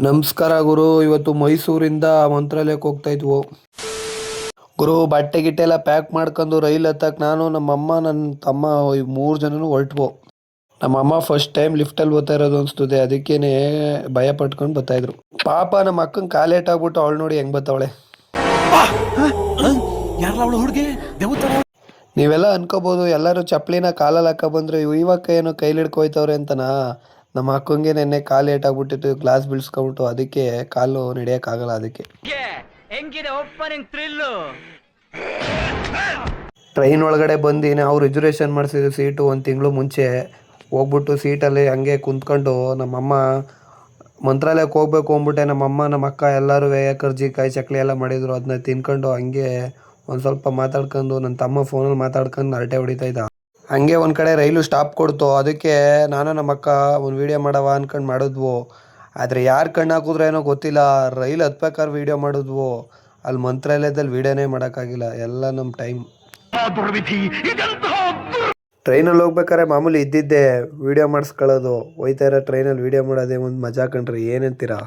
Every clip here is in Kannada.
ನಮಸ್ಕಾರ ಗುರು. ಇವತ್ತು ಮೈಸೂರಿಂದ ಮಂತ್ರಾಲಯಕ್ಕೆ ಹೋಗ್ತಾ ಇದ್ವು ಗುರು. ಬಟ್ಟೆ ಗಿಟ್ಟೆ ಎಲ್ಲ ಪ್ಯಾಕ್ ಮಾಡ್ಕೊಂಡು ರೈಲ್ ಹತ್ತಕ್ಕೆ ನಾನು ನಮ್ಮಮ್ಮ ನನ್ನ ತಮ್ಮ ಈ 3 ಜನನು ಹೊರಟ್ವು. ನಮ್ಮಮ್ಮ ಫಸ್ಟ್ ಟೈಮ್ ಲಿಫ್ಟಲ್ಲಿ ಓದ್ತಾ ಇರೋದು ಅನಿಸ್ತದೆ, ಅದಕ್ಕೇನೆ ಭಯ ಪಟ್ಕೊಂಡು ಬರ್ತಾ ಇದ್ರು. ಪಾಪ ನಮ್ಮ ಅಕ್ಕನ ಕಾಲೇಟ್ ಆಗ್ಬಿಟ್ಟು ಅವಳು ನೋಡಿ ಹೆಂಗ್ ಬತ್ತವಳೆ. ನೀವೆಲ್ಲ ಅನ್ಕೋಬಹುದು ಎಲ್ಲರೂ ಚಪ್ಪಲಿನ ಕಾಲಲ್ಲಿ ಹಾಕ ಬಂದ್ರೆ ಇವಾಗ ಏನು ಕೈಲಿ ಹಿಡ್ಕೊಯ್ತವ್ರೆ ಅಂತನಾ. ನಮ್ಮ ಅಕ್ಕಂಗೆ ನೆನ್ನೆ ಕಾಲು ಏಟಾಗ್ಬಿಟ್ಟಿತ್ತು, ಗ್ಲಾಸ್ ಬೀಳ್ಸ್ಕೊಂಬಿಟ್ಟು, ಅದಕ್ಕೆ ಕಾಲು ನಡೆಯೋಕ್ಕಾಗಲ್ಲ. ಅದಕ್ಕೆ ಟ್ರೈನ್ ಒಳಗಡೆ ಬಂದಿನಿ. ಅವ್ರು ರಿಸರ್ವೇಷನ್ ಮಾಡಿಸಿದ್ರು ಸೀಟು 1 ತಿಂಗಳು ಮುಂಚೆ. ಹೋಗ್ಬಿಟ್ಟು ಸೀಟಲ್ಲಿ ಹಂಗೆ ಕುಂತ್ಕೊಂಡು ನಮ್ಮಮ್ಮ ಮಂತ್ರಾಲಯಕ್ಕೆ ಹೋಗ್ಬೇಕು ಅಂದ್ಬಿಟ್ಟೆ. ನಮ್ಮಮ್ಮ ನಮ್ಮ ಅಕ್ಕ ಎಲ್ಲರೂ ಕರ್ಜಿಕಾಯಿ ಚಕ್ಲಿ ಎಲ್ಲ ಮಾಡಿದ್ರು. ಅದನ್ನ ತಿನ್ಕೊಂಡು ಹಂಗೆ ಒಂದು ಸ್ವಲ್ಪ ಮಾತಾಡ್ಕೊಂಡು ನನ್ನ ತಮ್ಮ ಫೋನಲ್ಲಿ ಮಾತಾಡ್ಕೊಂಡು ಹರಟೆ ಹೊಡಿತಾ ಇದ್ದ. ಹಂಗೆ ಒಂದು ಕಡೆ ರೈಲು ಸ್ಟಾಪ್ ಕೊಡ್ತು. ಅದಕ್ಕೆ ನಾನು ನಮ್ಮ ಅಕ್ಕ ಒಂದು ವೀಡಿಯೋ ಮಾಡವ ಅಂದ್ಕೊಂಡು ಮಾಡಿದ್ವು. ಆದರೆ ಯಾರು ಕಣ್ಣು ಹಾಕಿದ್ರೋ ಏನೋ ಗೊತ್ತಿಲ್ಲ, ರೈಲು ಹತ್ಬೇಕಾದ್ರೆ ವೀಡಿಯೋ ಮಾಡಿದ್ವು. ಅಲ್ಲಿ ಮಂತ್ರಾಲಯದಲ್ಲಿ ವೀಡಿಯೋನೇ ಮಾಡೋಕ್ಕಾಗಿಲ್ಲ. ಎಲ್ಲ ನಮ್ಮ ಟೈಮ್. ಟ್ರೈನಲ್ಲಿ ಹೋಗ್ಬೇಕಾದ್ರೆ ಮಾಮೂಲಿ ಇದ್ದಿದ್ದೆ ವೀಡಿಯೋ ಮಾಡಿಸ್ಕೊಳ್ಳೋದು. ಹೋಯ್ತಾ ಇರೋ ಟ್ರೈನಲ್ಲಿ ವೀಡಿಯೋ ಮಾಡೋದೇ ಒಂದು ಮಜಾ ಕಂಡ್ರಿ. ಏನಂತೀರಾ?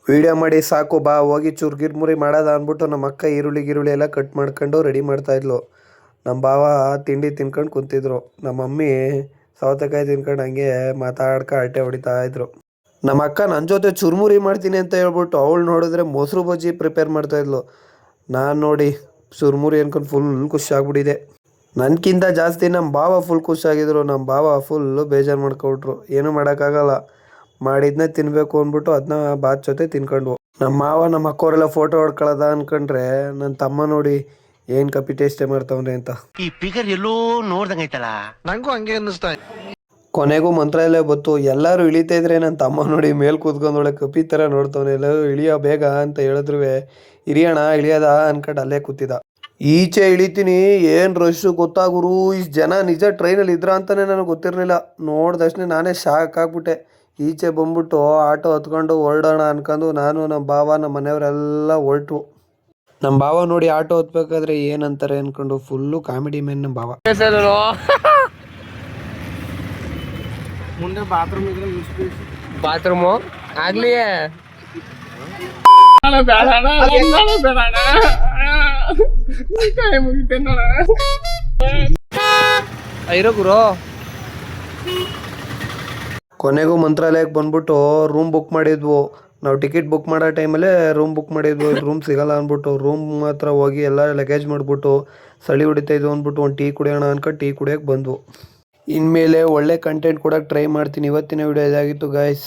ವೀಡಿಯೋ ಮಾಡಿ ಸಾಕು ಬಾ ಹೋಗಿ ಚೂರು ಗಿರ್ಮುರಿ ಮಾಡೋದ ಅಂದ್ಬಿಟ್ಟು ನಮ್ಮ ಅಕ್ಕ ಈರುಳ್ಳಿ ಎಲ್ಲ ಕಟ್ ಮಾಡ್ಕೊಂಡು ರೆಡಿ ಮಾಡ್ತಾಯಿದ್ಲು. ನಮ್ಮ ಭಾವ ತಿಂಡಿ ತಿನ್ಕೊಂಡು ಕುಂತಿದ್ರು. ನಮ್ಮ ಮಮ್ಮಿ ಸೌತೆಕಾಯಿ ತಿನ್ಕೊಂಡು ಹಂಗೆ ಮಾತಾಡ್ಕ ಹರಟೆ ಹೊಡಿತಾ ಇದ್ರು. ನಮ್ಮ ಅಕ್ಕ ನನ್ನ ಜೊತೆ ಚುರುಮುರಿ ಮಾಡ್ತೀನಿ ಅಂತ ಹೇಳ್ಬಿಟ್ಟು ಅವಳು ನೋಡಿದ್ರೆ ಮೊಸರು ಬಜ್ಜಿ ಪ್ರಿಪೇರ್ ಮಾಡ್ತಾಯಿದ್ಲು. ನಾನು ನೋಡಿ ಚುರುಮುರಿ ಅನ್ಕೊಂಡು ಫುಲ್ ಖುಷಿ ಆಗ್ಬಿಟ್ಟಿದೆ. ನನಗಿಂತ ಜಾಸ್ತಿ ನಮ್ಮ ಭಾವ ಫುಲ್ ಖುಷಿಯಾಗಿದ್ರು. ನಮ್ಮ ಭಾವ ಫುಲ್ಲು ಬೇಜಾರು ಮಾಡ್ಕೊಬಿಟ್ರು. ಏನೂ ಮಾಡೋಕ್ಕಾಗಲ್ಲ, ಮಾಡಿದ್ನೇ ತಿನ್ನಬೇಕು ಅಂದ್ಬಿಟ್ಟು ಅದನ್ನ ಬಾತ್ ಜೊತೆ ತಿನ್ಕೊಂಡು. ನಮ್ಮ ಮಾವ ನಮ್ಮ ಅಕ್ಕವರೆಲ್ಲ ಫೋಟೋ ಹೊಡ್ಕೊಳ್ಳೋದ ಅನ್ಕೊಂಡ್ರೆ ನನ್ನ ತಮ್ಮ ನೋಡಿ ಏನು ಕಪಿ ಟೇಸ್ಟೇ ಮಾಡ್ತಾವ್ರೆ ಅಂತ. ಈ ಫಿಗರ್ ಎಲ್ಲೋ ನೋಡ್ದಂಗೈತಲ್ಲ, ನಂಗೂ ಹಂಗೆ ಅನ್ನಿಸ್ತಾ. ಕೊನೆಗೂ ಮಂತ್ರಾಲಯ ಬತ್ತು. ಎಲ್ಲರೂ ಇಳಿತಾ ಇದ್ರೆ ನನ್ನ ತಮ್ಮ ನೋಡಿ ಮೇಲ್ ಕೂತ್ಕೊಂಡೊಳೆ ಕಪಿ ಥರ ನೋಡ್ತಾವನೆ. ಎಲ್ಲ ಇಳಿಯೋ ಬೇಗ ಅಂತ ಹೇಳಿದ್ರು ಇರಿಯೋಣ ಇಳಿಯೋದ ಅನ್ಕೊಂಡು ಅಲ್ಲೇ ಕೂತಿದ್ದ. ಈಚೆ ಇಳಿತೀನಿ, ಏನು ರಶ್ಶು ಗೊತ್ತಾಗುರು. ಇಷ್ಟು ಜನ ನಿಜ ಟ್ರೈನಲ್ಲಿ ಇದ್ರ ಅಂತಲೇ ನನಗೆ ಗೊತ್ತಿರಲಿಲ್ಲ. ನೋಡಿದಷ್ಟೇ ನಾನೇ ಶಾಕ್ ಆಗ್ಬಿಟ್ಟೆ. ಈಚೆ ಬಂದ್ಬಿಟ್ಟು ಆಟೋ ಹತ್ಕೊಂಡು ಹೊರಡೋಣ ಅನ್ಕೊಂಡು ನಾನು ನಮ್ಮ ಭಾವ ನಮ್ಮ ಮನೆಯವರೆಲ್ಲ ಹೊರಟು. ನಮ್ಮ ಭಾವ ನೋಡಿ ಆಟೋ ಹತ್ಬೇಕಾದ್ರೆ ಏನಂತಾರೆ ಅನ್ಕೊಂಡು ಫುಲ್ಲು ಕಾಮಿಡಿ ಮ್ಯಾನ್ ನಮ್ಮ ಭಾವ. ಮುಂದೆ ಬಾತ್ರೂಮ್ ಇದ್ರೆ ಬಾತ್ರೂಮು ಆಗ್ಲಿ ಐರೋ ಗುರು. ಕೊನೆಗೂ ಮಂತ್ರಾಲಯಕ್ಕೆ ಬಂದ್ಬಿಟ್ಟು ರೂಮ್ ಬುಕ್ ಮಾಡಿದ್ವು. ನಾವು ಟಿಕೆಟ್ ಬುಕ್ ಮಾಡೋ ಟೈಮಲ್ಲೇ ರೂಮ್ ಬುಕ್ ಮಾಡಿದ್ವು. ರೂಮ್ ಸಿಗಲ್ಲ ಅಂದ್ಬಿಟ್ಟು ರೂಮ್ ಮಾತ್ರ ಹೋಗಿ ಎಲ್ಲ ಲಗೇಜ್ ಮಾಡಿಬಿಟ್ಟು ಚಳಿ ಹೊಡಿತಾ ಇದ್ವು ಅಂದ್ಬಿಟ್ಟು ಒಂದು ಟೀ ಕುಡಿಯೋಣ ಅನ್ಕೊಂಡು ಟೀ ಕುಡಿಯೋಕ್ಕೆ ಬಂದ್ವು. ಇನ್ಮೇಲೆ ಒಳ್ಳೆ ಕಂಟೆಂಟ್ ಕೊಡೋಕ್ಕೆ ಟ್ರೈ ಮಾಡ್ತೀನಿ. ಇವತ್ತಿನ ವಿಡಿಯೋ ಇದಾಗಿತ್ತು ಗಾಯ್ಸ್.